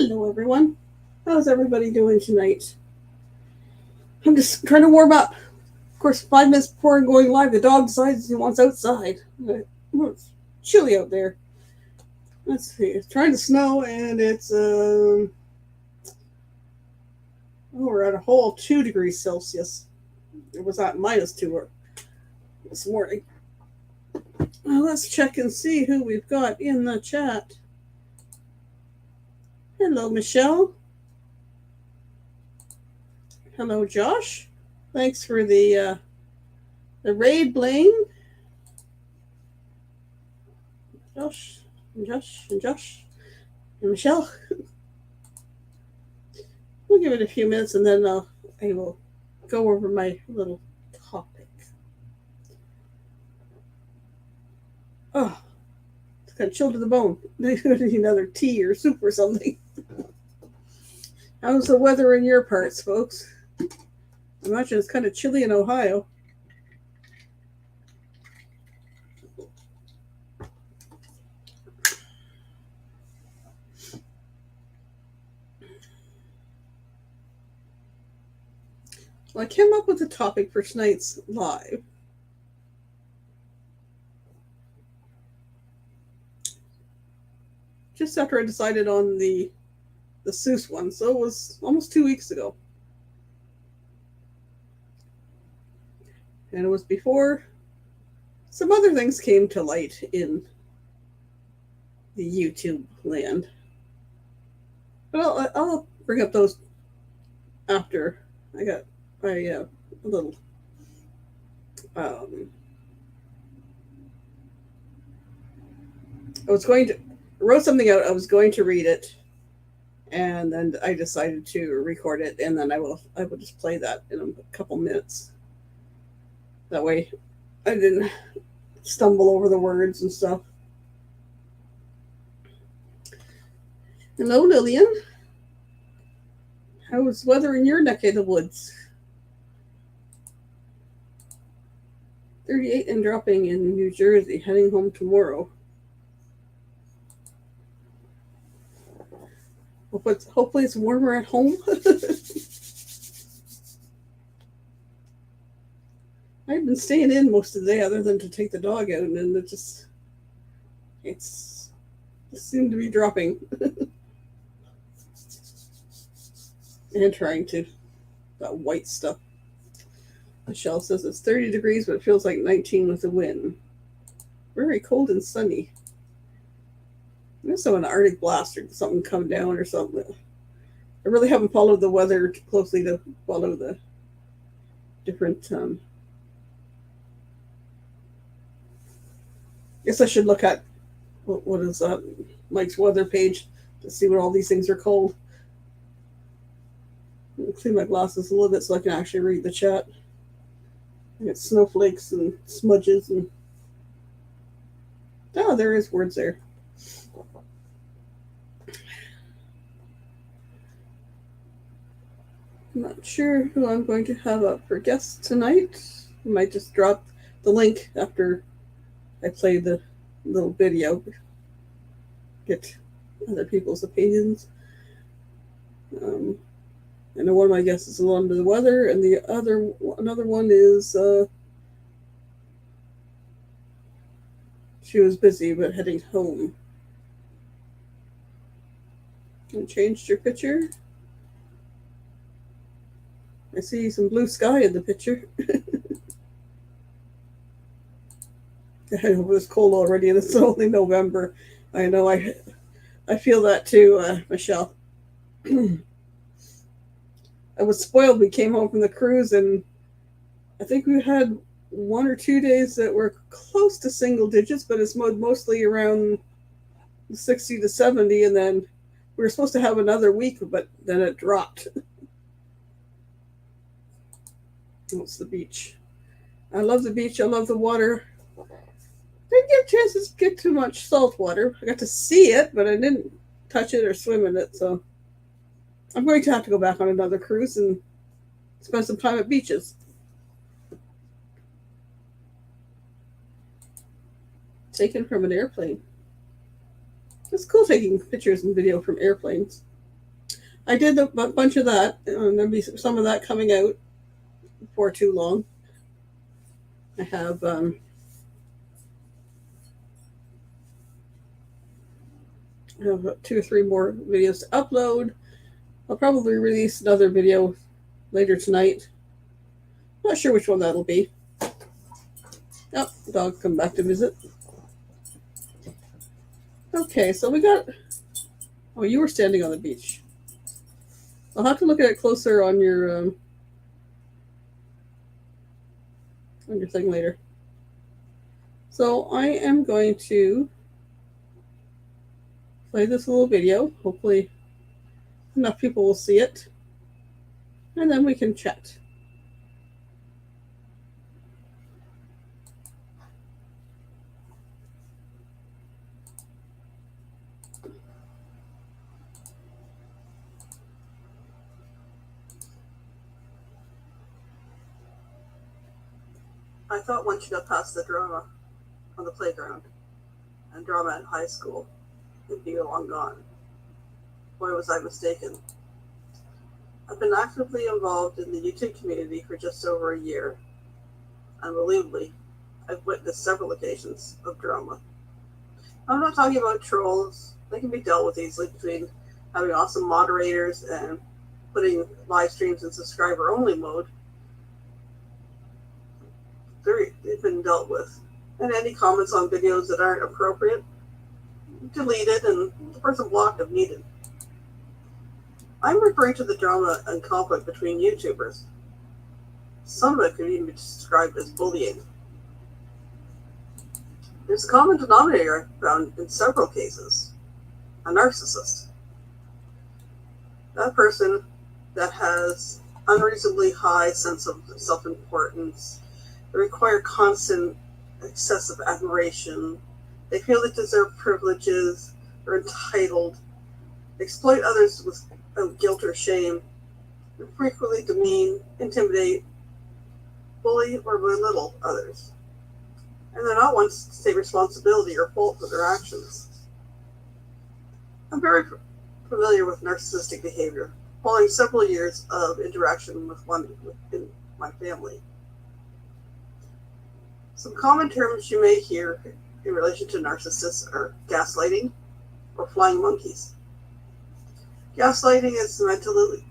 Hello, everyone. How's everybody doing tonight? I'm just trying to warm up. Of course, 5 minutes before I'm going live, the dog decides he wants outside. It's chilly out there. Let's see. It's trying to snow, and we're at a whole 2 degrees Celsius. It was at -2 this morning. Let's check and see who we've got in the chat. Hello, Michelle. Hello, Josh. Thanks for the raid, Blaine. Josh, and Michelle. We'll give it a few minutes and then I will go over my little topic. Oh, it's kind of chilled to the bone. They need another tea or soup or something. How's the weather in your parts, folks? I imagine it's kind of chilly in Ohio. Well, I came up with a topic for tonight's live. Just after I decided on the Seuss one, so it was almost 2 weeks ago. And it was before some other things came to light in the YouTube land. But I'll bring up those after I got my little I wrote something out. I was going to read it, and then I decided to record it, and then I will just play that in a couple minutes. That way, I didn't stumble over the words and stuff. Hello, Lillian. How's weather in your neck of the woods? 38 and dropping in New Jersey, heading home tomorrow. Hopefully it's warmer at home. I've been staying in most of the day other than to take the dog out, and it just seemed to be dropping. And trying to, that white stuff. Michelle says it's 30 degrees, but it feels like 19 with the wind. Very cold and sunny. There's an Arctic blast or something come down or something. I really haven't followed the weather closely to follow the different. Guess I should look at what is that Mike's weather page to see what all these things are called. I'll clean my glasses a little bit so I can actually read the chat. I got snowflakes and smudges and there is words there. I'm not sure who I'm going to have up for guests tonight. I might just drop the link after I play the little video. Get other people's opinions. I know one of my guests is a little under the weather, and another one is she was busy but heading home. And changed your picture. I see some blue sky in the picture. I know it was cold already, and it's only November. I know. I feel that too, Michelle. I was spoiled. We came home from the cruise, and I think we had 1 or 2 days that were close to single digits, but it's mostly around 60 to 70, and then we were supposed to have another week, but then it dropped. It's the beach. I love the beach. I love the water. Didn't get a chance to get too much salt water. I got to see it, but I didn't touch it or swim in it, so I'm going to have to go back on another cruise and spend some time at beaches. Taken from an airplane. It's cool taking pictures and video from airplanes. I did a bunch of that, and there'll be some of that coming out before too long. I have 2 or 3 more videos to upload. I'll probably release another video later tonight. Not sure which one that'll be. Oh, dog come back to visit. Okay, so we got... Oh, you were standing on the beach. I'll have to look at it closer on your thing later. So I am going to play this little video. Hopefully enough people will see it. And then we can chat. I thought once you got past the drama on the playground and drama in high school, it'd be long gone. Boy, was I mistaken. I've been actively involved in the YouTube community for just over a year. Unbelievably, I've witnessed several occasions of drama. I'm not talking about trolls. They can be dealt with easily between having awesome moderators and putting live streams in subscriber-only mode. They've been dealt with. And any comments on videos that aren't appropriate, deleted and the person blocked if needed. I'm referring to the drama and conflict between YouTubers. Some of it could even be described as bullying. There's a common denominator I found in several cases: a narcissist. That person that has unreasonably high sense of self-importance, they require constant, excessive admiration. They feel they deserve privileges, they're entitled, exploit others without guilt or shame, and frequently demean, intimidate, bully, or belittle others. And they're not ones to take responsibility or fault for their actions. I'm very familiar with narcissistic behavior, following several years of interaction with one within my family. Some common terms you may hear in relation to narcissists are gaslighting or flying monkeys. Gaslighting is mentally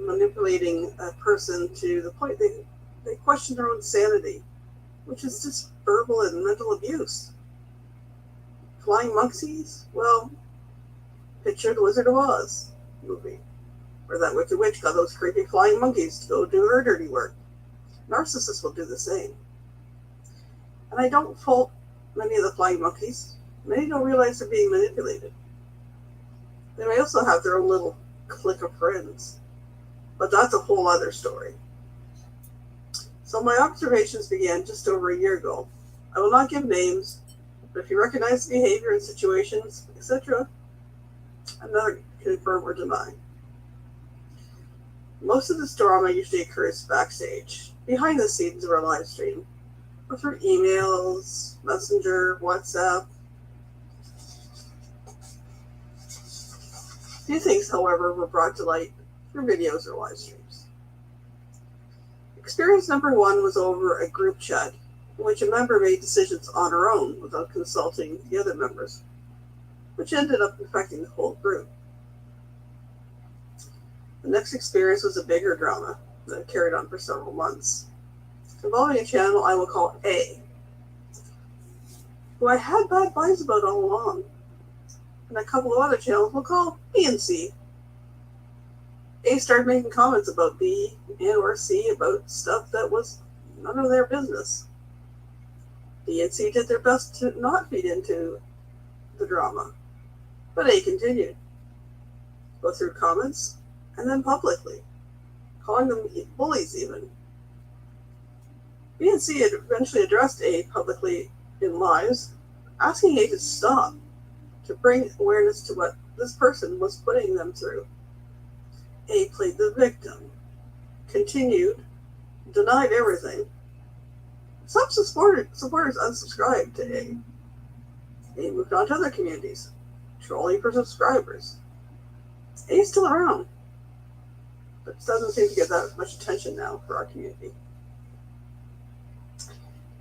manipulating a person to the point they question their own sanity, which is just verbal and mental abuse. Flying monkeys? Well, picture the Wizard of Oz movie, where that wicked witch got those creepy flying monkeys to go do her dirty work. Narcissists will do the same. And I don't fault many of the flying monkeys. Many don't realize they're being manipulated. They may also have their own little clique of friends, but that's a whole other story. So my observations began just over a year ago. I will not give names, but if you recognize the behavior and situations, etc., I'm not going to confirm or deny. Most of this drama usually occurs backstage, behind the scenes of our live stream, or through emails, Messenger, WhatsApp. Few things, however, were brought to light through videos or live streams. Experience number 1 was over a group chat in which a member made decisions on her own without consulting the other members, which ended up affecting the whole group. The next experience was a bigger drama that carried on for several months, involving a channel I will call A, who I had bad vibes about all along, and a couple of other channels we'll call B and C. A started making comments about B and or C about stuff that was none of their business. B and C did their best to not feed into the drama, but A continued. Go through comments, and then publicly, calling them bullies even. B and C had eventually addressed A publicly in lives, asking A to stop, to bring awareness to what this person was putting them through. A played the victim, continued, denied everything. Some supporters unsubscribed to A. A moved on to other communities, trolling for subscribers. A is still around, but it doesn't seem to get that much attention now for our community.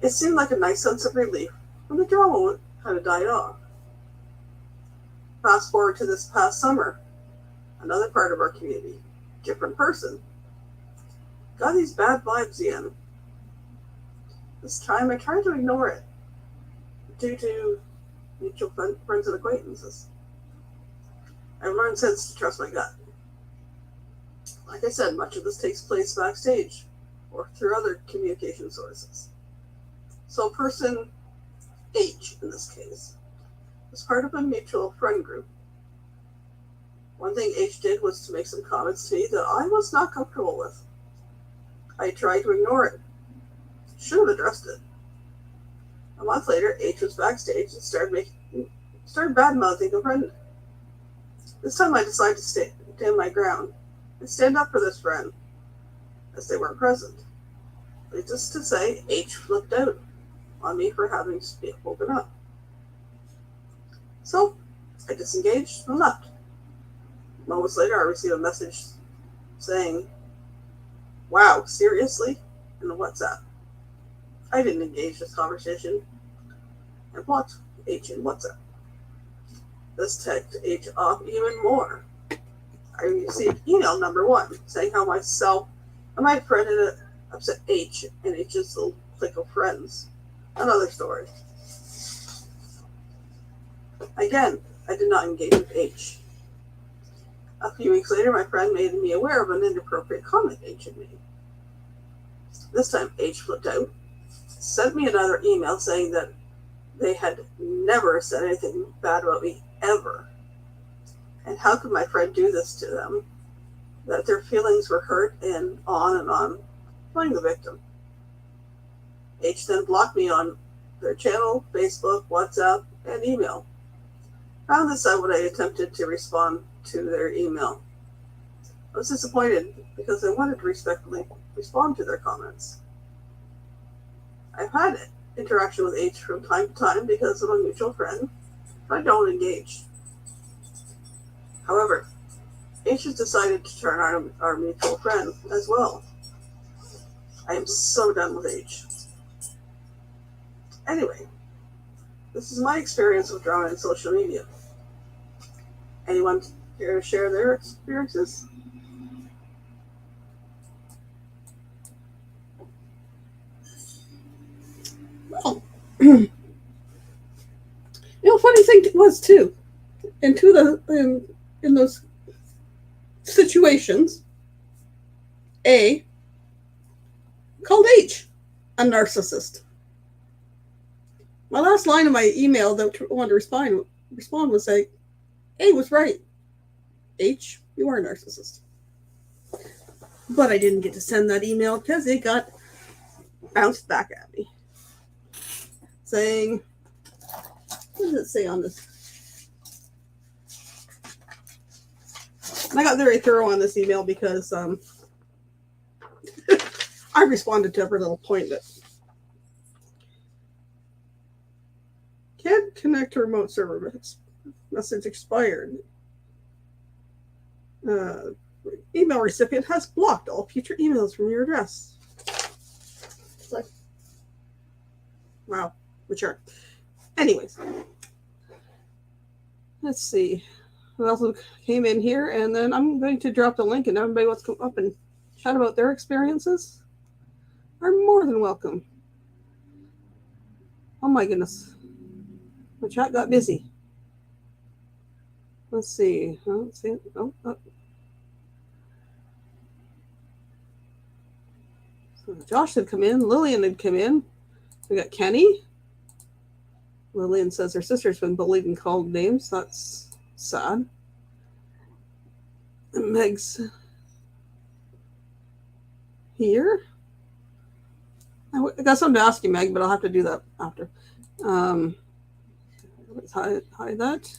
It seemed like a nice sense of relief when the drama kind of died off. Fast forward to this past summer, another part of our community, different person, got these bad vibes again. This time I tried to ignore it due to mutual friends and acquaintances. I've learned since to trust my gut. Like I said, much of this takes place backstage or through other communication sources. So person H, in this case, was part of a mutual friend group. One thing H did was to make some comments to me that I was not comfortable with. I tried to ignore it. Should have addressed it. A month later, H was backstage and started bad-mouthing a friend. This time I decided to stand my ground and stand up for this friend, as they weren't present. Needless to say, H flipped out on me for having spoken up. So, I disengaged and left. Moments later, I received a message saying, "Wow, seriously?" in the WhatsApp. I didn't engage this conversation and blocked H in WhatsApp. This ticked H off even more. I received email number 1 saying how myself and my friend had upset H and H's little clique of friends. Another story. Again, I did not engage with H. A few weeks later, my friend made me aware of an inappropriate comment H had made. This time, H flipped out, sent me another email saying that they had never said anything bad about me, ever. And how could my friend do this to them? That their feelings were hurt, and on, playing the victim. H then blocked me on their channel, Facebook, WhatsApp, and email. Found this out when I attempted to respond to their email. I was disappointed because I wanted to respectfully respond to their comments. I've had interaction with H from time to time because of a mutual friend, but I don't engage. However, H has decided to turn on our mutual friend as well. I am so done with H. Anyway, this is my experience with drama in social media. Anyone care to share their experiences? Well, funny thing was too, in those situations, A called H a narcissist. My last line of my email that I wanted to respond was say, A was right. H, you are a narcissist. But I didn't get to send that email because it got bounced back at me. Saying, what does it say on this? And I got very thorough on this email because I responded to every little point that can't connect to remote server. Message expired. Email recipient has blocked all future emails from your address. It's like, wow, mature. Anyways, let's see who else came in here, and then I'm going to drop the link, and everybody wants to come up and chat about their experiences are more than welcome. Oh my goodness, my chat got busy. Let's see. Let's see. Oh. So Josh had come in. Lillian had come in. We got Kenny. Lillian says her sister's been bullied and called names. That's sad. And Meg's here. I got something to ask you, Meg, but I'll have to do that after. Let's hide that.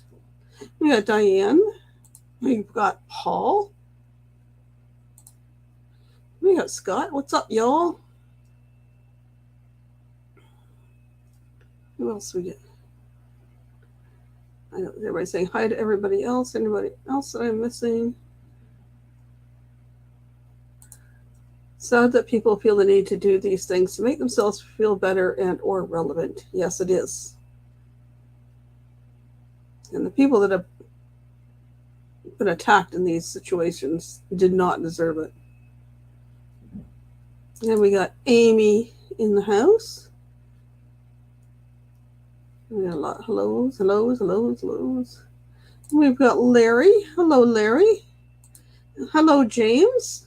We got Diane. We've got Paul. We got Scott. What's up, y'all? Who else we get? I know everybody's saying hi to everybody else. Anybody else that I'm missing? Sad that people feel the need to do these things to make themselves feel better and or relevant. Yes, it is. And the people that have been attacked in these situations did not deserve it. And we got Amy in the house. We got a lot of hellos, hellos, hellos, hellos. We've got Larry. Hello, Larry. Hello, James.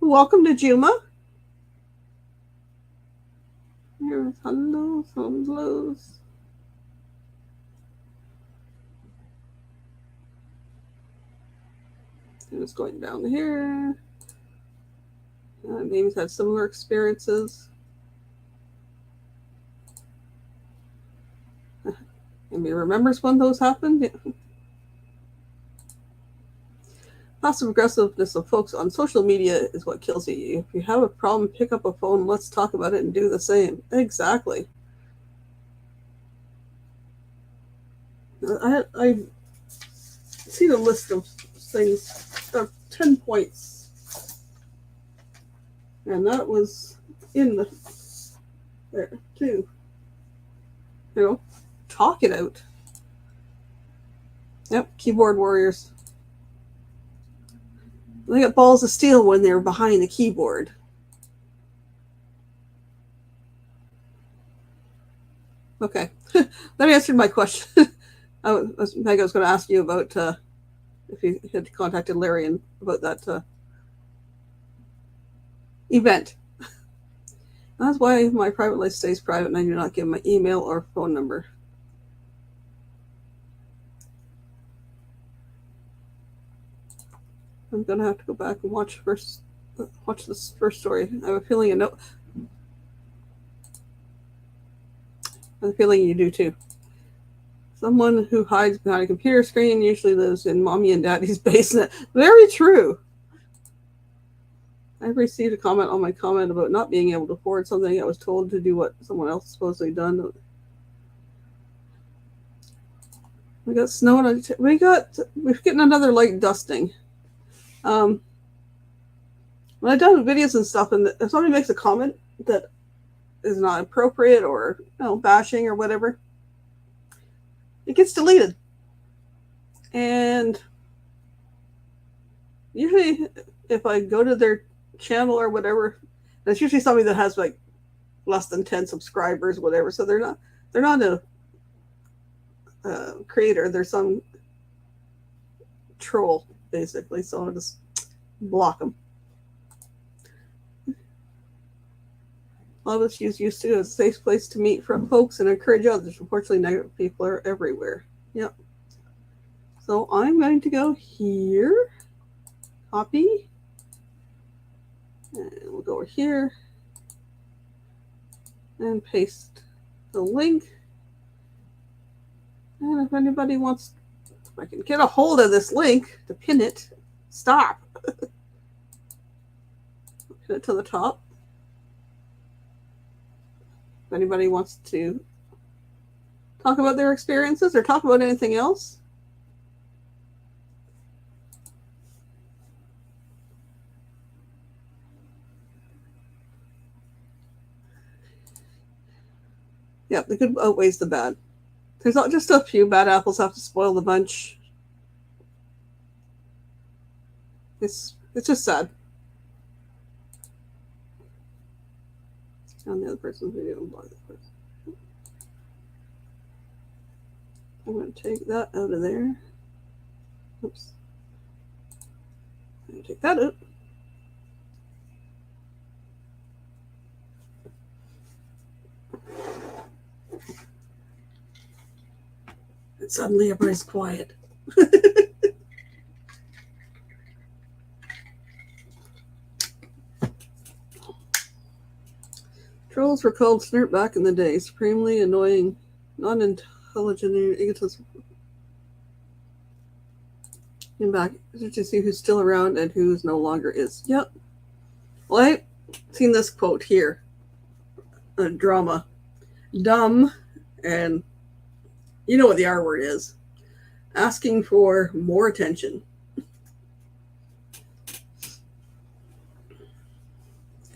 Welcome to Juma. Here's hellos, hellos. Just going down here. Names had similar experiences. Maybe remembers when those happened. Passive aggressiveness of folks on social media is what kills you. If you have a problem, pick up a phone, let's talk about it and do the same. Exactly. I've seen a list of things, 10 points. And that was in there too. Talk it out. Yep, keyboard warriors. They got balls of steel when they're behind the keyboard. Okay, that answered my question. Meg, I was going to ask you about if you had contacted Larry and about that event. That's why my private life stays private and I do not give my email or phone number. I'm going to have to go back and watch this first story. I have a feeling I have a feeling you do too. Someone who hides behind a computer screen usually lives in mommy and daddy's basement. Very true. I've received a comment on my comment about not being able to afford something. I was told to do what someone else supposedly done. We got snow. We're getting another light dusting. When I've done videos and stuff, and if somebody makes a comment that is not appropriate or bashing or whatever, it gets deleted. And usually, if I go to their channel or whatever, it's usually somebody that has like less than 10 subscribers, whatever. So they're not a creator. They're some troll, basically. So I'll just block them. All of us used to a safe place to meet from folks and encourage others. Unfortunately, negative people are everywhere. Yep. So I'm going to go here, copy, and we'll go over here and paste the link. And if anybody wants, if I can get a hold of this link to pin it, stop. Pin it to the top. If anybody wants to talk about their experiences or talk about anything else. Yeah, the good outweighs the bad. There's not just a few bad apples have to spoil the bunch. It's just sad. On the other person's video and block this person. I'm going to take that out of there. Oops. I'm going to take that out. And suddenly everybody's quiet. Trolls were called snert back in the day. Supremely annoying, non-intelligent, egotistical. And back to see who's still around and who's no longer is. Yep. Well, I've seen this quote here. A drama. Dumb, and you know what the R word is. Asking for more attention.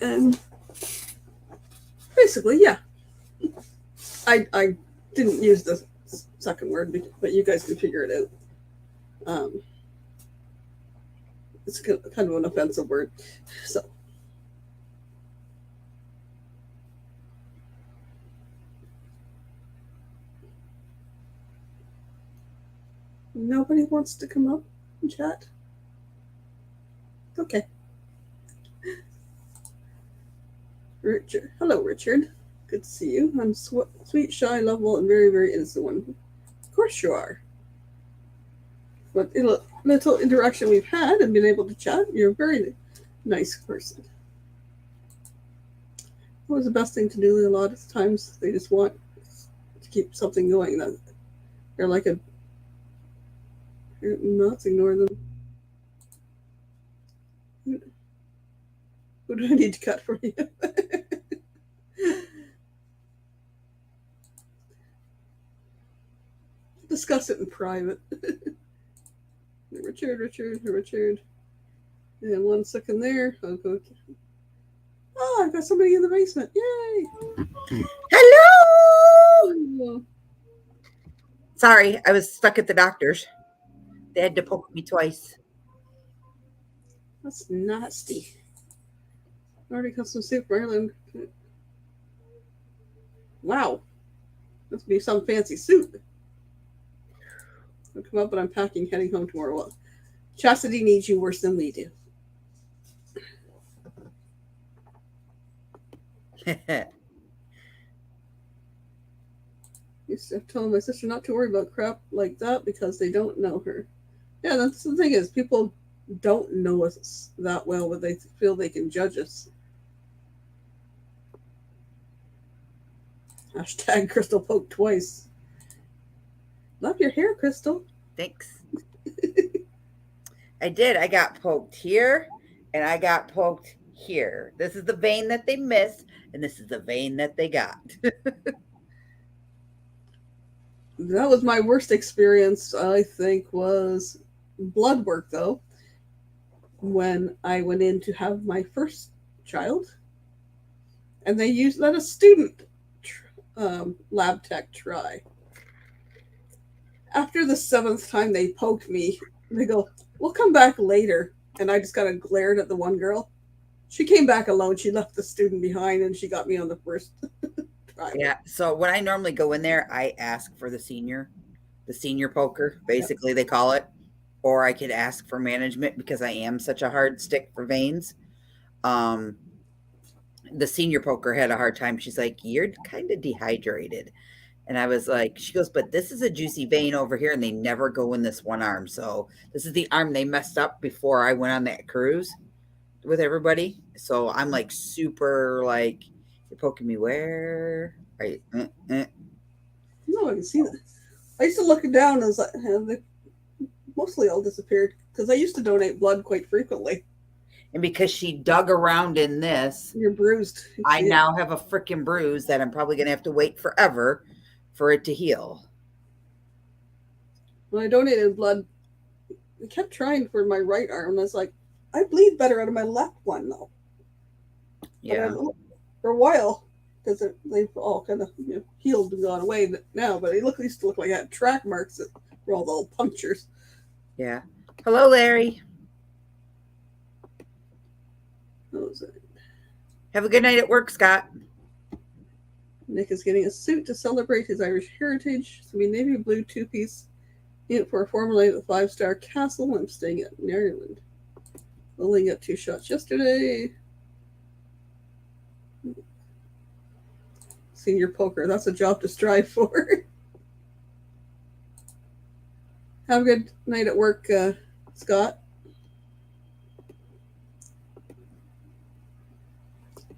And basically, yeah. I didn't use the second word, but you guys can figure it out. It's kind of an offensive word. So nobody wants to come up and chat. Okay. Richard. Hello, Richard. Good to see you. I'm sweet, shy, lovable, and very, very innocent one. Of course you are. But in a little interaction we've had and been able to chat, you're a very nice person. What was the best thing to do? A lot of times they just want to keep something going. They're like a not ignore them. Who do I need to cut for you? Discuss it in private. Richard. And 1 second there. I'll go. Oh, I've got somebody in the basement. Yay! Hello! Sorry, I was stuck at the doctor's. They had to poke me twice. That's nasty. Already custom soup for Ireland. Wow. Must be some fancy soup. I'll come up, but I'm packing, heading home tomorrow. Well, Chastity needs you worse than we do. Used to tell my sister not to worry about crap like that because they don't know her. Yeah, that's the thing is people don't know us that well, but they feel they can judge us. Hashtag Crystal poked twice. Love your hair, Crystal. Thanks. I did. I got poked here and I got poked here. This is the vein that they missed, and this is the vein that they got. That was my worst experience, I think, was blood work, though. When I went in to have my first child, and they let a student lab tech try. After the 7th time they poked me, they go, "We'll come back later." And I just kind of glared at the one girl. She came back alone. She left the student behind, and she got me on the first try. Yeah. So when I normally go in there, I ask for the senior poker, basically they call it, or I could ask for management because I am such a hard stick for veins. The senior poker had a hard time. She's like, "You're kind of dehydrated." And I was like, she goes, "But this is a juicy vein over here, and they never go in this one arm. So this is the arm they messed up before I went on that cruise with everybody." So I'm like super like, "You're poking me where?" Right. No, I can see that. I used to look down and I was like, they mostly all disappeared because I used to donate blood quite frequently. And because she dug around in this, you're bruised. I now have a freaking bruise that I'm probably going to have to wait forever for it to heal. When I donated blood, I kept trying for my right arm. And I was like, I bleed better out of my left one, though. Yeah. For a while, because they've all kind of healed and gone away now, but it used to look like I had track marks that were all the little punctures. Yeah. Hello, Larry. Have a good night at work, Scott. Nick is getting a suit to celebrate his Irish heritage. It's going to be navy blue 2-piece unit for a formal night at the 5-star castle. I'm staying at Maryland. Only got 2 shots yesterday. Senior poker. That's a job to strive for. Have a good night at work, Scott.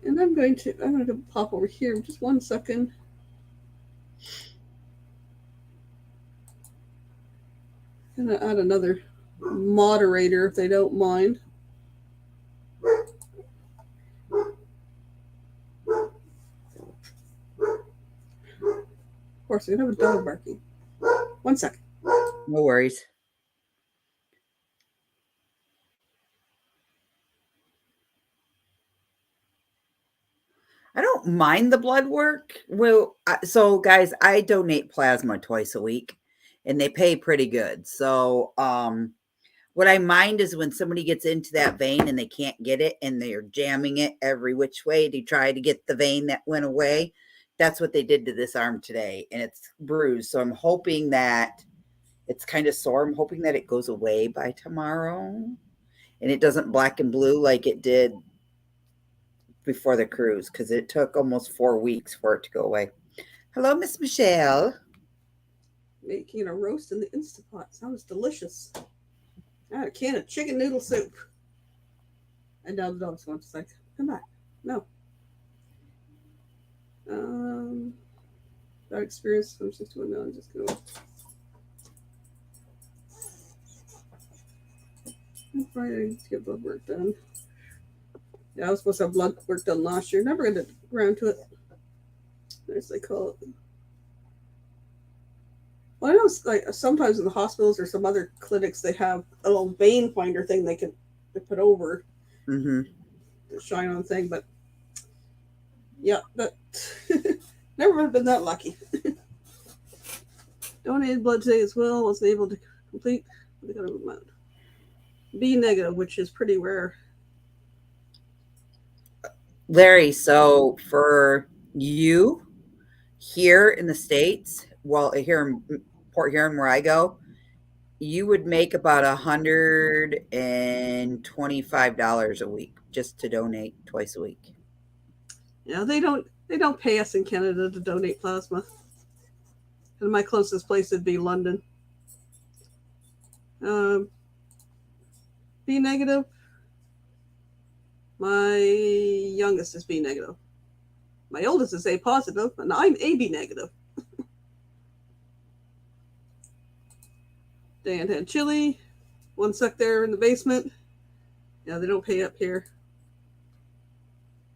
And I'm going to pop over here just 1 second. I'm going to add another moderator if they don't mind. Of course, we have a dog barking. 1 second. No worries. don't mind the blood work. Well, so guys, I donate plasma twice a week, and they pay pretty good. So, what I mind is when somebody gets into that vein and they can't get it, and they're jamming it every which way to try to get the vein that went away. That's what they did to this arm today, and it's bruised. So I'm hoping that it's kind of sore. I'm hoping that it goes away by tomorrow, and it doesn't black and blue like it did before the cruise, because it took almost 4 weeks for it to go away. Hello, Miss Michelle. Making a roast in the Instapot. Sounds delicious. I had a can of chicken noodle soup. And now the dog's going to say, come back. No. That experience from 61 now. I'm just going to. Friday to get blood work done. Yeah, I was supposed to have blood work done last year. Never got around to it. As they call it. Well, I know like sometimes in the hospitals or some other clinics they have a little vein finder thing they put over the shine on thing, but yeah, that never been that lucky. Donated blood today as well. Wasn't able to complete. They got a B negative, which is pretty rare. Larry, so for you here in the States, well, here in Port Huron where I go, you would make about $125 a week just to donate twice a week. Yeah, they don't pay us in Canada to donate plasma. And my closest place would be London. B negative. My youngest is B negative. My oldest is A positive, and I'm AB negative. Dan had chili. One stuck there in the basement. Yeah, they don't pay up here.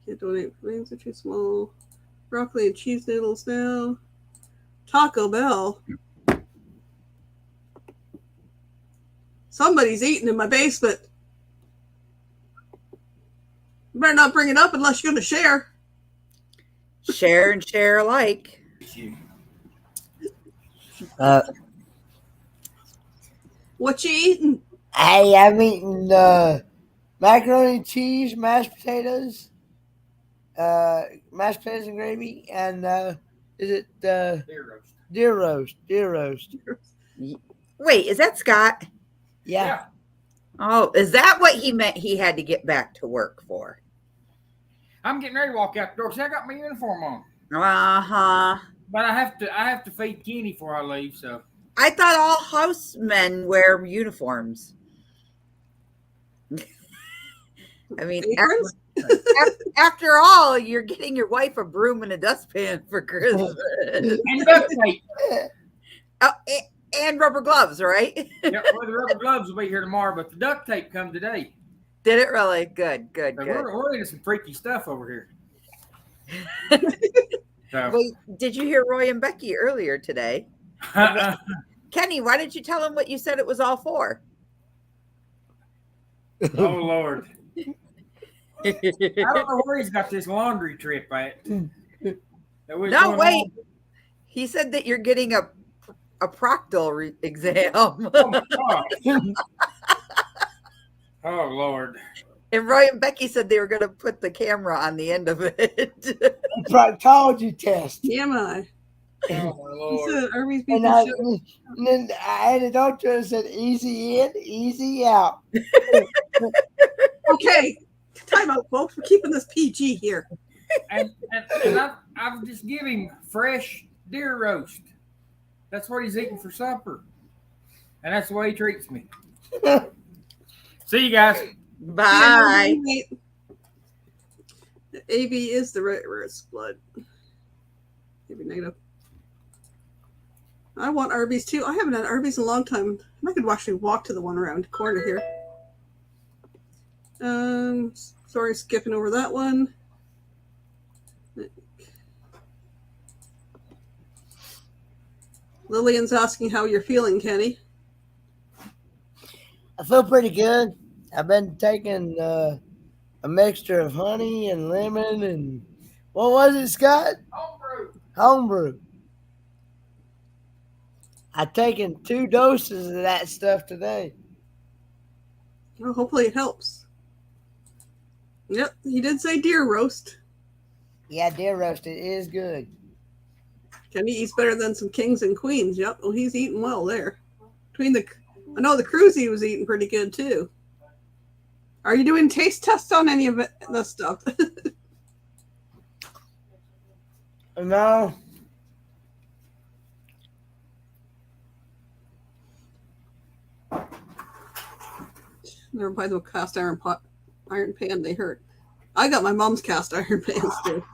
Can't donate. Rings are too small. Broccoli and cheese noodles now. Taco Bell. Somebody's eating in my basement. You better not bring it up unless you're going to share. Share and share alike. What you eating? Hey, I'm eating macaroni and cheese, mashed potatoes and gravy, and is it deer roast? Deer roast. Wait, is that Scott? Yeah. Oh, is that what he meant he had to get back to work for? I'm getting ready to walk out the door because I got my uniform on. Uh-huh. But I have to feed Kenny before I leave, so. I thought all housemen wear uniforms. I mean, after all, you're getting your wife a broom and a dustpan for Christmas. And duct tape. Oh, and rubber gloves, right? Yeah, well, the rubber gloves will be here tomorrow, but the duct tape come today. Did it really? Good. So we're into some freaky stuff over here. So. Wait, did you hear Roy and Becky earlier today? Kenny, why didn't you tell them what you said it was all for? Oh, Lord. I don't know where he's got this laundry trip at. No, wait. He said that you're getting a proctal exam. Oh, Lord. And Roy and Becky said they were going to put the camera on the end of it. Proctology test. Am I? Oh, my Lord. And then I had a doctor that said, easy in, easy out. Okay. Time out, folks. We're keeping this PG here. And I've just give him fresh deer roast. That's what he's eating for supper. And that's the way he treats me. See you guys. Bye. The AB is the rarest blood. AB negative. I want Arby's too. I haven't had Arby's in a long time. I could actually walk to the one around the corner here. Sorry, skipping over that one. Lillian's asking how you're feeling, Kenny. I feel pretty good. I've been taking a mixture of honey and lemon and What was it, Scott? Homebrew. Homebrew. I've taken 2 doses of that stuff today. Well, hopefully it helps. Yep, he did say deer roast. Yeah, deer roasted is good. Kenny eats better than some kings and queens. Yep, well, he's eating well there. I know the cruisy was eating pretty good too. Are you doing taste tests on any of this stuff? No. Never buy the cast iron pan. They hurt. I got my mom's cast iron pans too.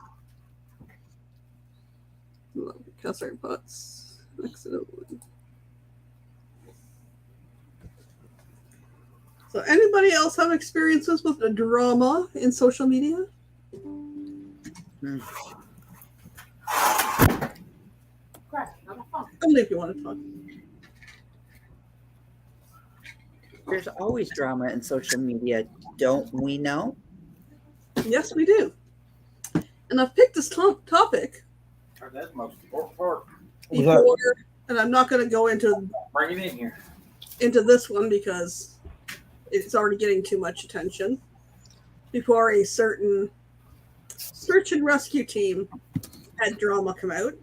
Cast iron pots. Accidentally. So, anybody else have experiences with the drama in social media? Only if you want to talk. There's always drama in social media, don't we know? Yes, we do. And I've picked this topic That's the most important part. before, and I'm not going to go Bring it in here. into this one because it's already getting too much attention. Before a certain search and rescue team had drama come out.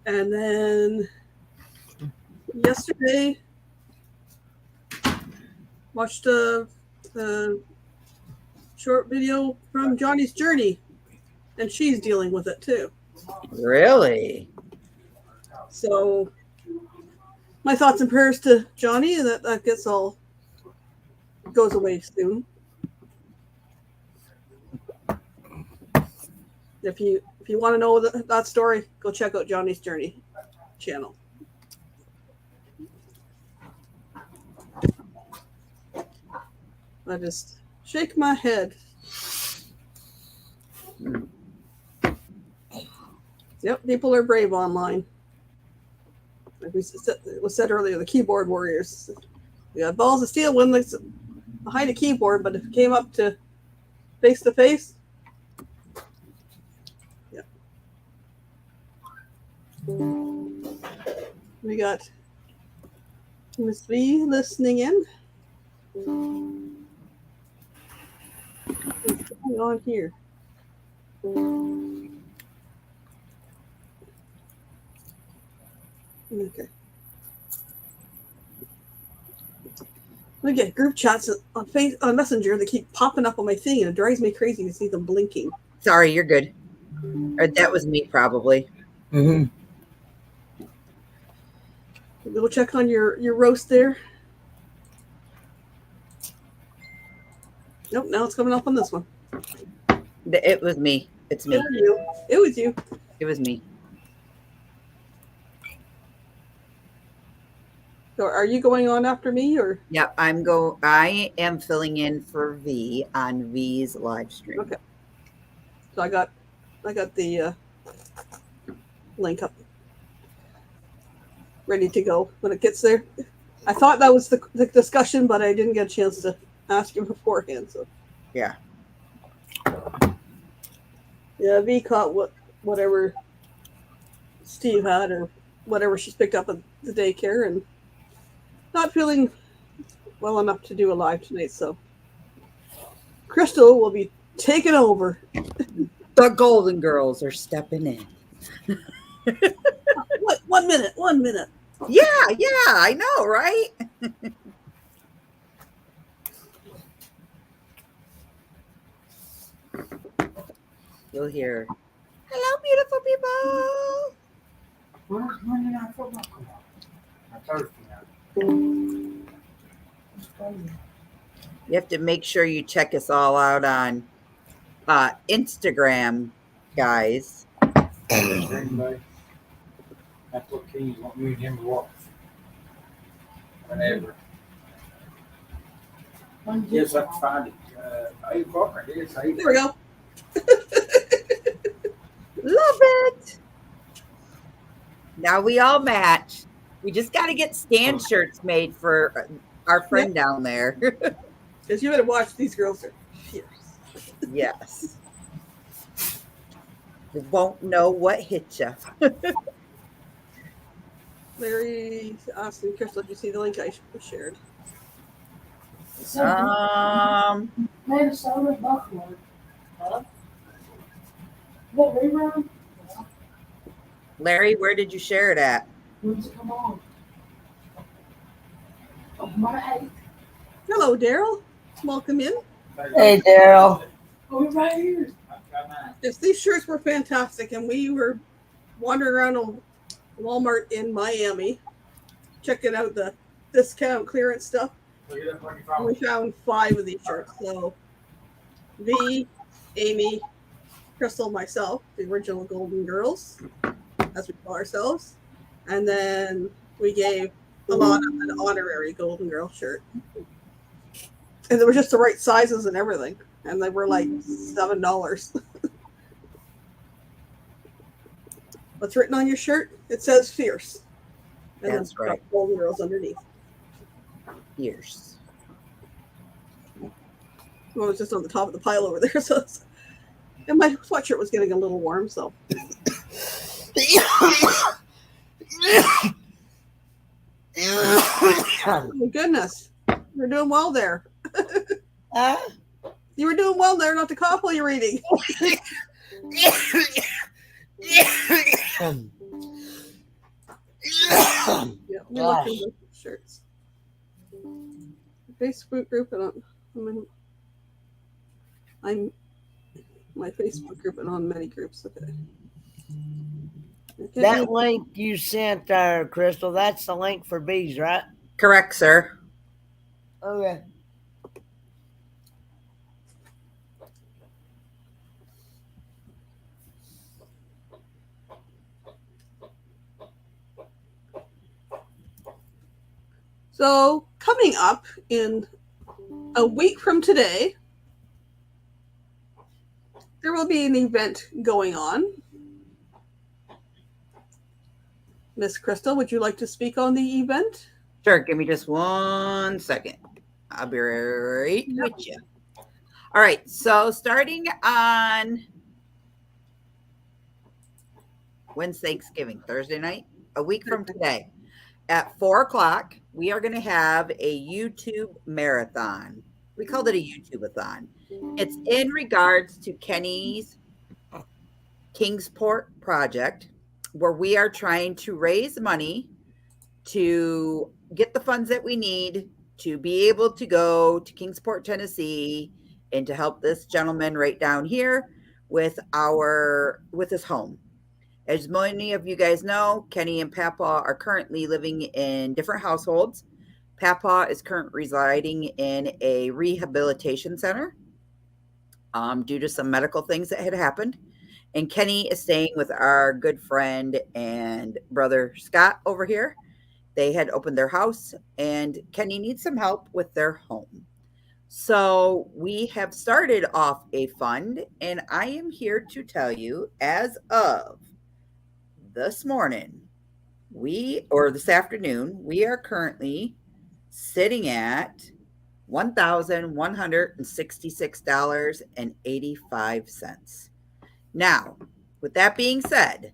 And then yesterday, watched a short video from Johnny's Journey, and she's dealing with it too. Really? So my thoughts and prayers to Johnny, and that gets all goes away soon. If you want to know that story, go check out Johnny's Journey channel. I just shake my head. Yep, people are brave online. Like it was said earlier, the keyboard warriors. We got balls of steel when it's behind a keyboard, but if it came up to face, yeah. We got Miss V listening in. What's going on here? Okay. I get group chats on Messenger that keep popping up on my thing, and it drives me crazy to see them blinking. Sorry, you're good. Or that was me, probably. Mm-hmm. Go check on your roast there. Nope, now it's coming up on this one. It was me. It's me. It was you. It was me. So are you going on after me, or? Yep, I am filling in for V on V's live stream. Okay. So I got the link up, ready to go when it gets there. I thought that was the discussion, but I didn't get a chance to ask you beforehand. So yeah, V caught whatever Steve had, or whatever she's picked up at the daycare, and not feeling well enough to do a live tonight. So Crystal will be taking over. the Golden Girls are stepping in. What? 1 minute. 1 minute. Yeah, I know, right? You'll hear, hello, beautiful people. Where's Monday Night Football come on? Thursday night. You have to make sure you check us all out on Instagram, guys. Anybody? That's what Keys want me and him to watch. Whenever. Yes, I can find it. 8 o'clock, I guess. There we go. Love it. Now we all match. We just got to get stand shirts made for our friend down there. Because you better watch, these girls are fierce. Yes. You won't know what hit you. Larry asked me, Crystal, did you see the link I shared? Um, Minnesota Buffalo. Huh? What rerun? Larry, where did you share it at? When's it come on? Oh, my 8th. Hello, Daryl. Welcome in. Hey, Daryl. Oh, we're right here. Yes, these shirts were fantastic, and we were wandering around a Walmart in Miami, checking out the discount clearance stuff. And we found 5 of these shirts. So, V, Amy, Crystal, myself, the original Golden Girls, as we call ourselves, and then we gave Alana an honorary Golden Girl shirt. And they were just the right sizes and everything, and they were like $7. What's written on your shirt? It says fierce. And That's it's got right. Golden Girls underneath. Fierce. Well, it was just on the top of the pile over there. So, and my sweatshirt was getting a little warm. So, oh goodness, you're doing well there. You were doing well there. Not the cough while you're reading. Yeah, let me look in the shirts. Facebook group, and I'm my Facebook group and on many groups. Okay. That link you sent, Crystal, that's the link for bees, right? Correct, sir. Okay. So, coming up in a week from today, there will be an event going on. Miss Crystal, would you like to speak on the event? Sure. Give me just 1 second. I'll be right with you. All right. So starting on when's Thanksgiving? Thursday night? A week from today at 4:00, we are going to have a YouTube marathon. We called it a YouTube-a-thon. It's in regards to Kenny's Kingsport project, where we are trying to raise money to get the funds that we need to be able to go to Kingsport, Tennessee, and to help this gentleman right down here with his home. As many of you guys know, Kenny and Papa are currently living in different households. Papa is currently residing in a rehabilitation center due to some medical things that had happened. And Kenny is staying with our good friend and brother Scott over here. They had opened their house, and Kenny needs some help with their home. So we have started off a fund, and I am here to tell you, as of this morning, this afternoon, we are currently sitting at $1,166.85. Now, with that being said,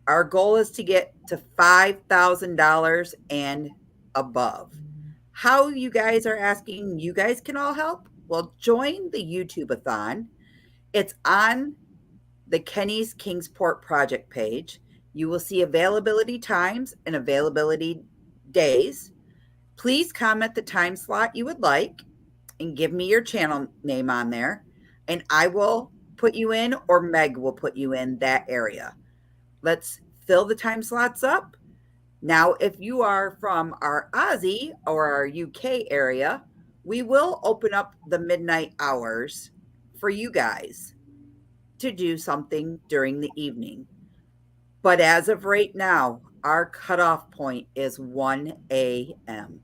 our goal is to get to $5,000 and above. How you guys are asking you guys can all help? Well, join the YouTube-a-thon. It's on the Kenny's Kingsport project page. You will see availability times and availability days. Please comment the time slot you would like and give me your channel name on there, and I will put you in, or Meg will put you in that area. Let's fill the time slots up. Now, if you are from our Aussie or our UK area, we will open up the midnight hours for you guys to do something during the evening. But as of right now, our cutoff point is 1 a.m.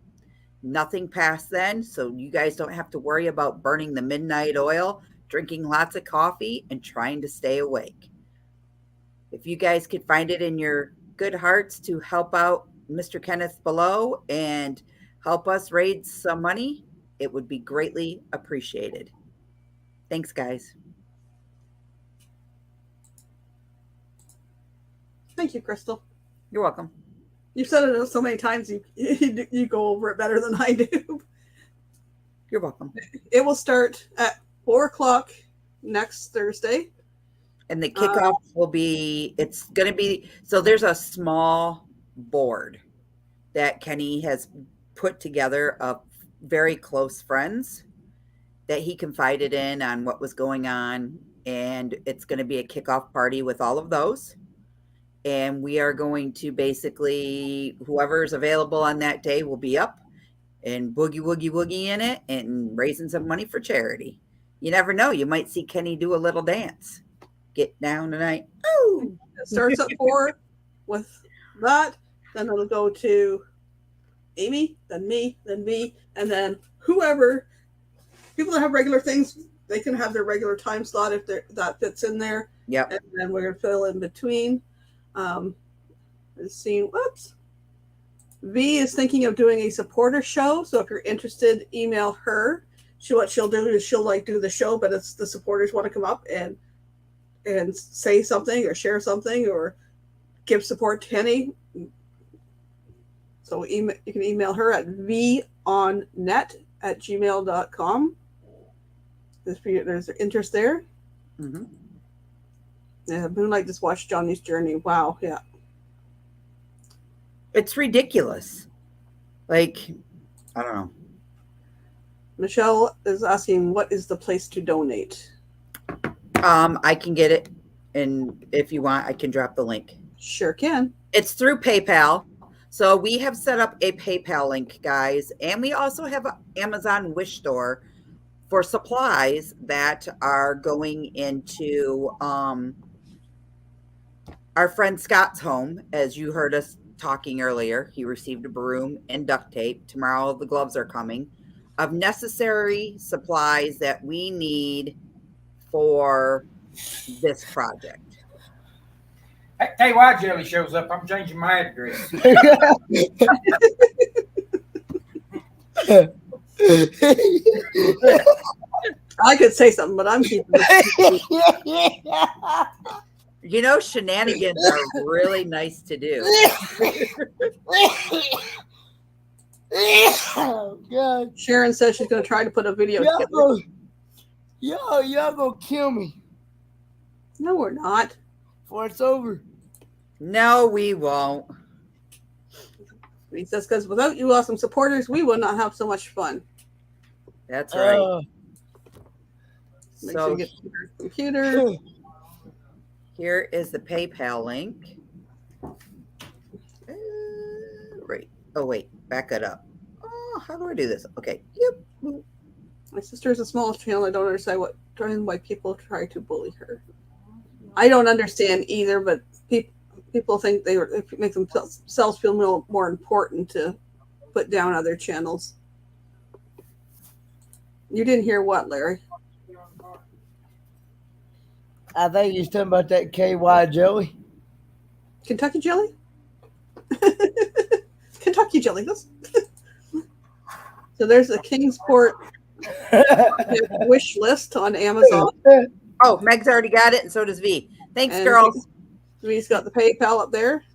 Nothing past then, so you guys don't have to worry about burning the midnight oil, drinking lots of coffee, and trying to stay awake. If you guys could find it in your good hearts to help out Mr. Kenneth below and help us raise some money, it would be greatly appreciated. Thanks, guys. Thank you, Crystal. You're welcome. You've said it so many times, you go over it better than I do. You're welcome. It will start at 4 o'clock next Thursday. And the kickoff will be, it's going to be, so there's a small board that Kenny has put together of very close friends that he confided in on what was going on. And it's going to be a kickoff party with all of those. And we are going to basically, whoever's available on that day will be up and boogie, woogie, woogie in it and raising some money for charity. You never know. You might see Kenny do a little dance. Get down tonight. Ooh. It starts at 4 with that. Then it'll go to Amy, then me, and then whoever. People that have regular things, they can have their regular time slot if that fits in there. Yep. And then we're going to fill in between. Let's see. Whoops. V is thinking of doing a supporter show. So if you're interested, email her. What she'll do is she'll do the show, but it's the supporters want to come up and say something or share something or give support to Kenny. So you can email her at vonnet@gmail.com. There's interest there. Mm-hmm. Yeah, Moonlight just watched Johnny's journey. Wow, yeah. It's ridiculous. I don't know. Michelle is asking, what is the place to donate? I can get it, and if you want, I can drop the link. Sure can. It's through PayPal. So we have set up a PayPal link, guys, and we also have an Amazon Wish store for supplies that are going into our friend Scott's home. As you heard us talking earlier, he received a broom and duct tape. Tomorrow the gloves are coming, of necessary supplies that we need for this project. Hey, tell you why Jelly shows up. I'm changing my address. I could say something, but I'm keeping it. You know, shenanigans are really nice to do. Oh, God. Sharon says she's going to try to put a video together. Y'all gonna kill me No, we're not. before it's over. No, we won't. He says, because without you awesome supporters, we would not have so much fun. That's right. Make So sure you get to your computer. here is the PayPal link. Right. Oh, wait. Back it up. Oh, how do I do this? Okay. Yep. My sister is the smallest channel. I don't understand why people try to bully her. I don't understand either, but people think it makes themselves feel more important to put down other channels. You didn't hear what, Larry? I think he's talking about that KY Joey. Kentucky jelly? Kentucky jelly. So there's a Kingsport wish list on Amazon. Oh, Meg's already got it, and so does V. Thanks, And girls. V's got the PayPal up there.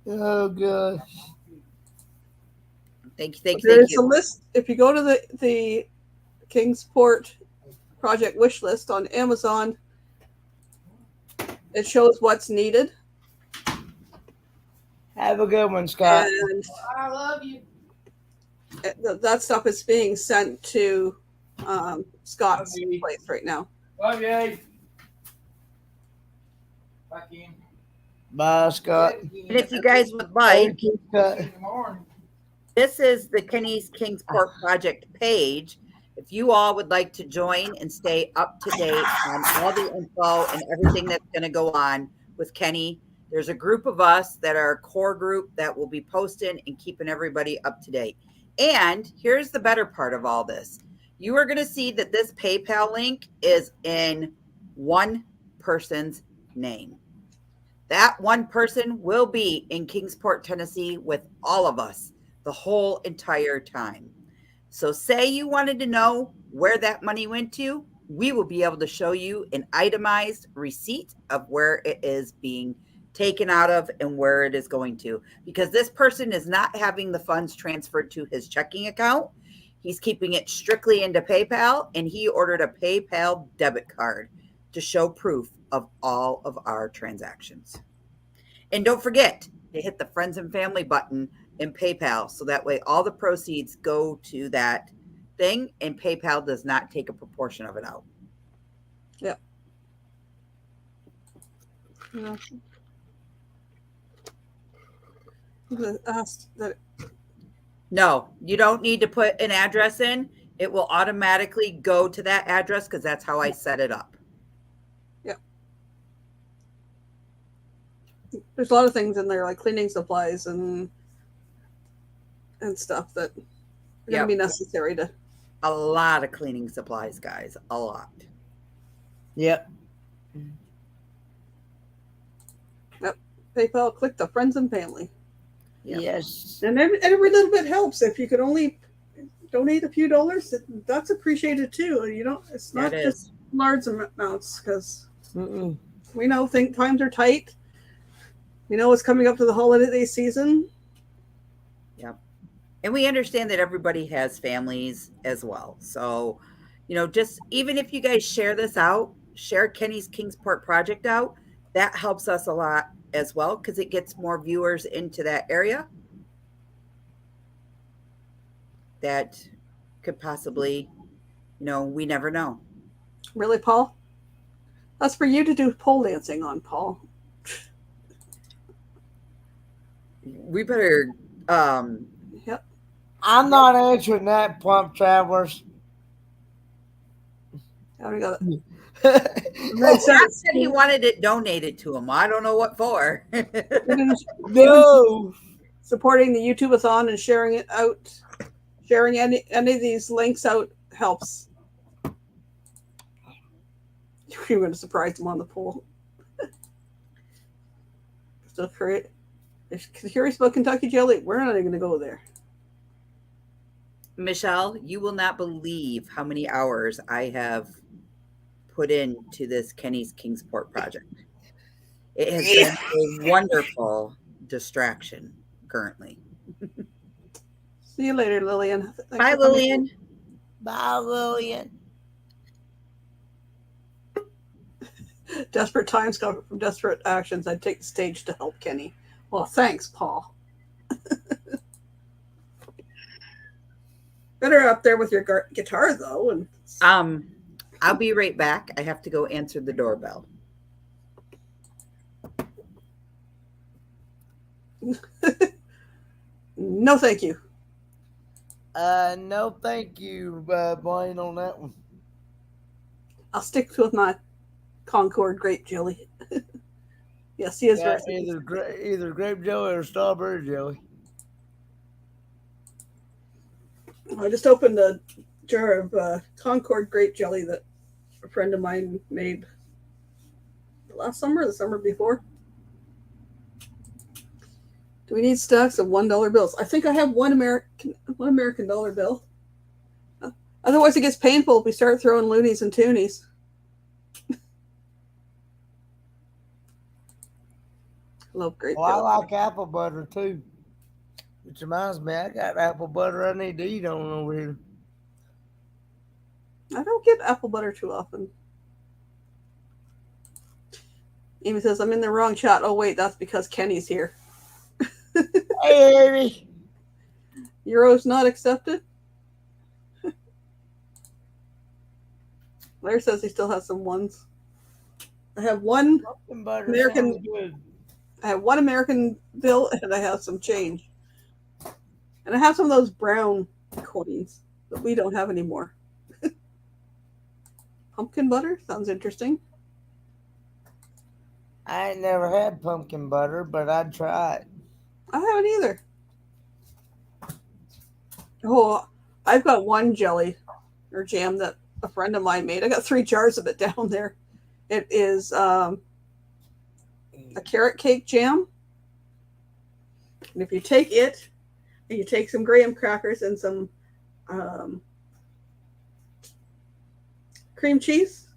Oh, gosh. Thank you. There's a list. If you go to the Kingsport project wish list on Amazon, it shows what's needed. Have a good one, Scott. And I love you. that stuff is being sent to Scott's Okay. place right now. Love you. Back in. Bye, Scott. And if you guys would like, Thank you, Scott. In the morning. this is the Kenny's Kingsport Project page. If you all would like to join and stay up to date on all the info and everything that's going to go on with Kenny, there's a group of us that are a core group that will be posting and keeping everybody up to date. And here's the better part of all this. You are going to see that this PayPal link is in one person's name. That one person will be in Kingsport, Tennessee with all of us the whole entire time. So say you wanted to know where that money went to, we will be able to show you an itemized receipt of where it is being taken out of and where it is going to, because this person is not having the funds transferred to his checking account. He's keeping it strictly into PayPal, and he ordered a PayPal debit card to show proof of all of our transactions. And don't forget to hit the friends and family button in PayPal, so that way all the proceeds go to that thing and PayPal does not take a proportion of it out. Yeah. Yeah. Asked that. No, you don't need to put an address in. It will automatically go to that address because that's how I set it up. Yeah. There's a lot of things in there like cleaning supplies and stuff that are going to be necessary to. A lot of cleaning supplies, guys. A lot. Yep. Yep. PayPal, click the friends and family. Yep. Yes. And every little bit helps. If you could only donate a few dollars, that's appreciated too. You know, it's not just large amounts because we know times are tight. We know it's coming up to the holiday season. Yep. And we understand that everybody has families as well. So, you know, just even if you guys share this out, share Kenny's Kingsport project out, that helps us a lot as well because it gets more viewers into that area that could possibly, you know, we never know. Really, Paul? That's for you to do pole dancing on, Paul. We better Yep. I'm not answering that, Plump Travelers. How do we got it? Jack said he wanted it donated to him. I don't know what for. No. Supporting the YouTube-a-thon and sharing it out, sharing any of these links out helps. You're going to surprise him on the poll. Still create. If you're curious about Kentucky Jelly, we're not even going to go there. Michelle, you will not believe how many hours I have put into this Kenny's Kingsport project. It has been a wonderful distraction currently. See you later, Lillian. Thanks Bye, Lillian. Bye, Lillian. Desperate times come from desperate actions. I'd take the stage to help Kenny. Well, thanks, Paul. Better up there with your guitar, though. And I'll be right back. I have to go answer the doorbell. No, thank you. No, thank you, Blaine, on that one. I'll stick with my Concord grape jelly. Yes, he is Yeah, very either grape jelly or strawberry jelly. I just opened a jar of Concord grape jelly that a friend of mine made last summer or the summer before. Do we need stacks of $1 bills? I think I have one American dollar bill. Otherwise, it gets painful if we start throwing loonies and toonies. Love grape Well, jelly. I like apple butter too. Which reminds me, I got apple butter I need to eat on over here. I don't get apple butter too often. Amy says, I'm in the wrong chat. Oh, wait, that's because Kenny's here. Hey, Amy. Euro's not accepted? Larry says he still has some ones. I have one American. I have one American bill, and I have some change. And I have some of those brown coins that we don't have anymore. Pumpkin butter sounds interesting. I ain't never had pumpkin butter, but I'd try it. I haven't either. Oh, I've got one jelly or jam that a friend of mine made. I got 3 jars of it down there. It is a carrot cake jam. And if you take it and you take some graham crackers and some cream cheese,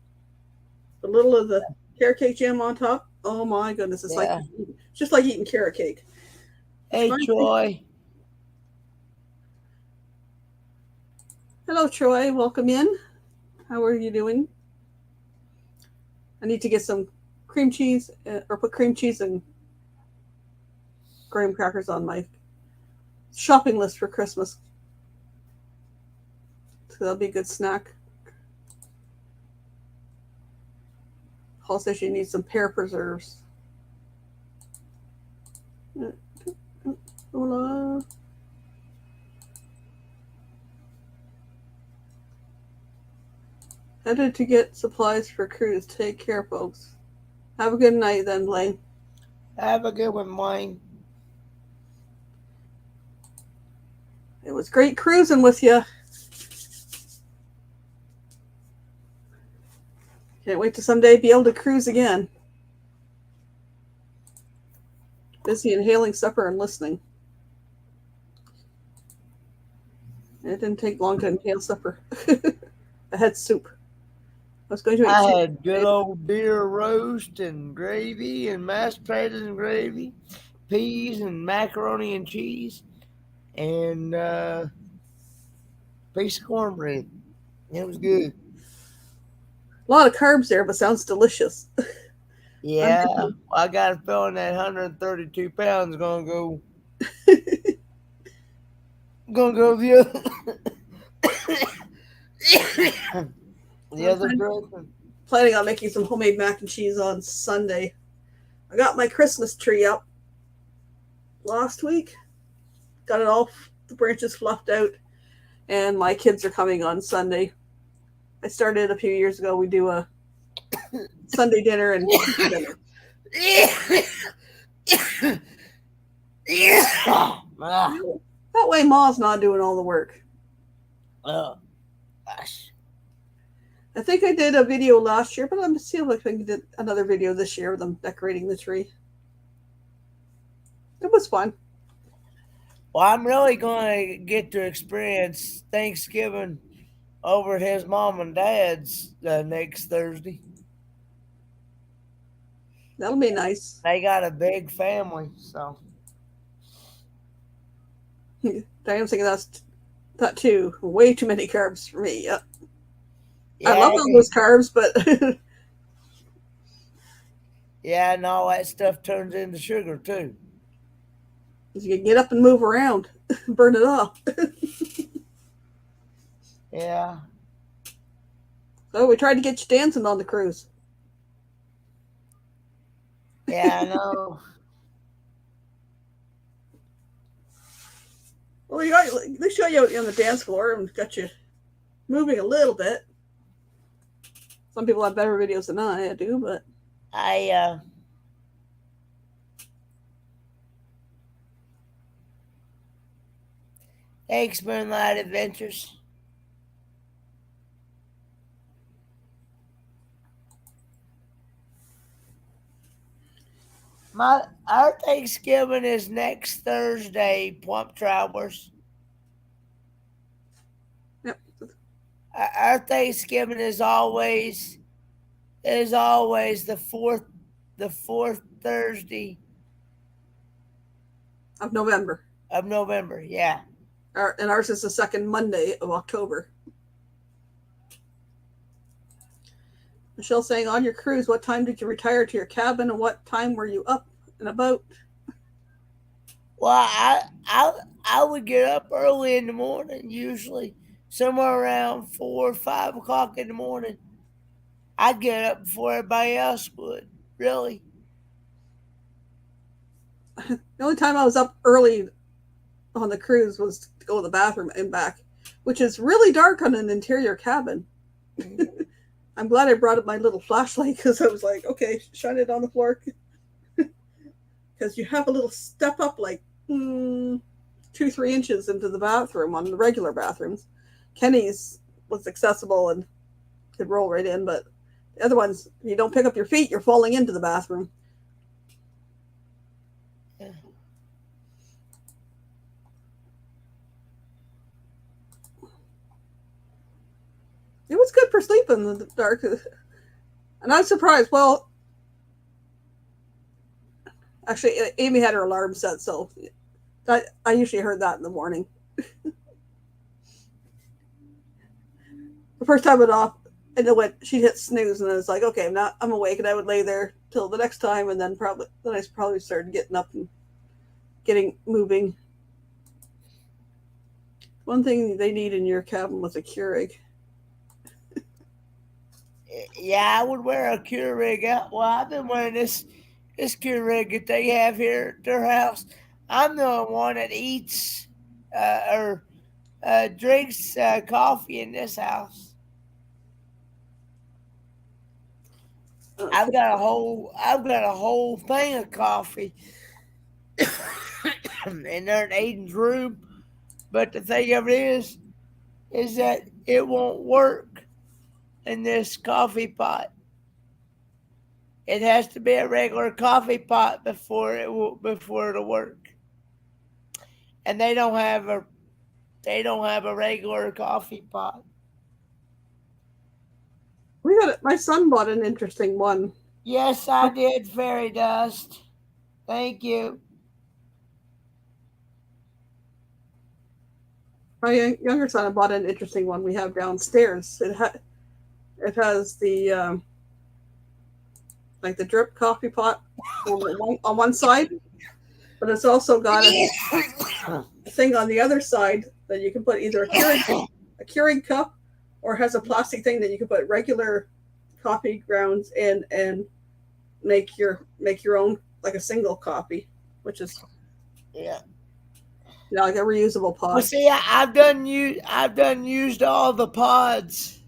a little of the carrot cake jam on top, Oh my goodness, it's Yeah. like just like eating carrot cake. Hey, Fine. Troy. Hello, Troy. Welcome in. How are you doing? I need to get some cream cheese or put cream cheese and graham crackers on my shopping list for Christmas. So that'll be a good snack. Paul says you need some pear preserves. Hola. Headed to get supplies for cruise. Take care, folks. Have a good night then, Blaine. Have a good one, Wayne. It was great cruising with you. Can't wait to someday be able to cruise again. Busy inhaling supper and listening. It didn't take long to inhale supper. I had soup. I was going to I eat had good old deer roast and gravy and mashed potatoes and gravy, peas and macaroni and cheese, and piece of cornbread. It was good. a lot of carbs there, but sounds delicious. Yeah, I got a feeling that 132 pounds gonna go the other direction. Planning on making some homemade mac and cheese on Sunday. I got my Christmas tree up last week. Got it all, the branches fluffed out, and my kids are coming on Sunday. I started a few years ago. We do a Sunday dinner and dinner. That way, Ma's not doing all the work. Oh, gosh. I think I did a video last year, but I'm seeing if I can do another video this year of them decorating the tree. It was fun. Well, I'm really going to get to experience Thanksgiving over at his mom and dad's next Thursday. That'll be nice. They got a big family, so. Diane's thinking that too. Way too many carbs for me. Yeah. Yeah, I love all those carbs, but yeah, and all that stuff turns into sugar too. you can get up and move around, burn it off. Yeah. So we tried to get you dancing on the cruise. Yeah, I know. Well, they show you on the dance floor and got you moving a little bit. Some people have better videos than I do, but Thanks, Moonlight Adventures. Our Thanksgiving is next Thursday, Plump Travelers. yep. Our Thanksgiving is always the fourth Thursday Of November. of November. Yeah. And ours is the second Monday of October. Michelle saying, on your cruise, what time did you retire to your cabin and what time were you up and about? Well, I would get up early in the morning, usually somewhere around 4 or 5 o'clock in the morning. I'd get up before everybody else would. Really. The only time I was up early on the cruise was to go to the bathroom and back, which is really dark on an interior cabin. I'm glad I brought up my little flashlight because I was like, okay, shine it on the floor. Because you have a little step up like 2-3 inches into the bathroom on the regular bathrooms. Kenny's was accessible and could roll right in, but the other ones, you don't pick up your feet, you're falling into the bathroom. Yeah. It was good for sleeping in the dark. And I was surprised. Well, Actually, Amy had her alarm set, so I usually heard that in the morning. The first time it off, and it went. She hit snooze, and I was like, "Okay, I'm awake," and I would lay there till the next time, and then I probably started getting up and getting moving. One thing they need in your cabin was a Keurig. Yeah, I would wear a Keurig out. Well, I've been wearing this Keurig that they have here at their house. I'm the one that eats or drinks coffee in this house. I've got a whole thing of coffee in there in Aiden's room. But the thing of it is that it won't work in this coffee pot. It has to be a regular coffee pot before it'll work. And they don't have a regular coffee pot. My son bought an interesting one. Yes, I did, Fairy Dust. Thank you. My younger son bought an interesting one we have downstairs. It has the like the drip coffee pot on one side, but it's also got a thing on the other side that you can put either a Keurig cup, or has a plastic thing that you can put regular coffee grounds in and make your own, like a single coffee, which is like a reusable pod. Well, see, I've done used all the pods.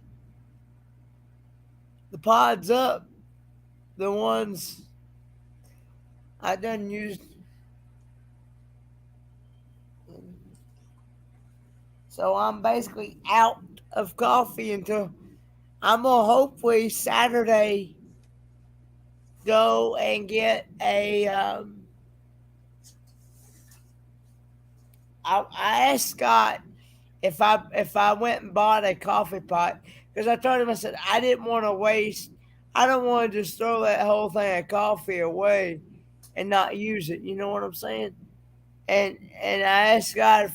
The pods up. The ones I done used. So I'm basically out of coffee until I'm gonna hopefully Saturday go and get a. I asked Scott if I went and bought a coffee pot, because I told him, I said I didn't want to waste. I don't want to just throw that whole thing of coffee away and not use it. You know what I'm saying? And I asked Scott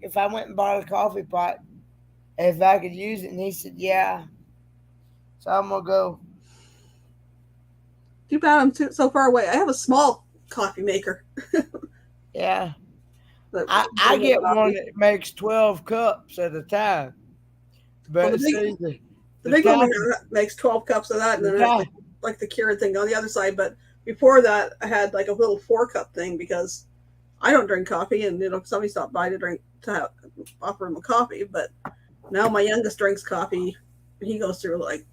if I went and bought a coffee pot, if I could use it, and he said yeah. So I'm gonna go. Too bad I'm so far away. I have a small coffee maker. Yeah. I get one that makes 12 cups at a time. But the big one makes 12 cups of that, and then I like the Keurig thing on the other side. But before that, I had like a little 4-cup thing, because I don't drink coffee, and somebody stopped by to offer him a coffee. But now my youngest drinks coffee. He goes through like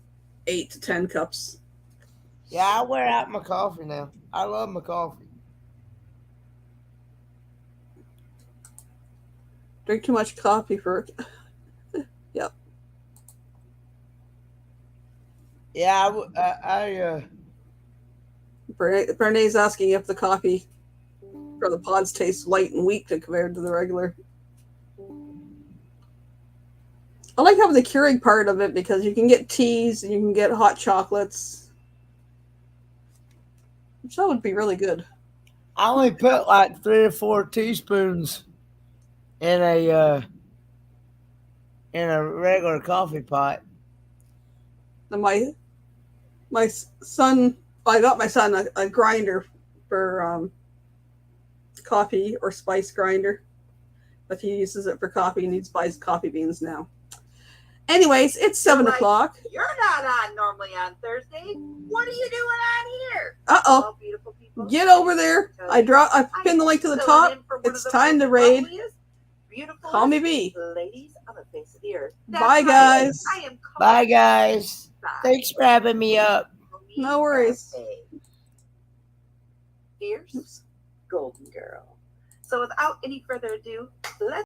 8 to 10 cups. Yeah, I wear out my coffee now. I love my coffee. Drink too much coffee for. Yep. Yeah, Bernays asking if the coffee or the pods taste light and weak compared to the regular. I like having the Keurig part of it, because you can get teas and you can get hot chocolates, which that would be really good. I only put like 3 or 4 teaspoons in a regular coffee pot. And my son, I got my son a grinder for coffee, or spice grinder, but he uses it for coffee, and he buys coffee beans now. Anyways, it's 7 o'clock. You're not on normally on Thursday. What are you doing on here? Uh-oh. Beautiful people. Get over there. I pinned the link to the top. It's time to raid. Call me B. Ladies on the face of the earth. Bye, guys. Bye, guys. Thanks for having me up. No worries. Here's Golden Girl. So without any further ado, let's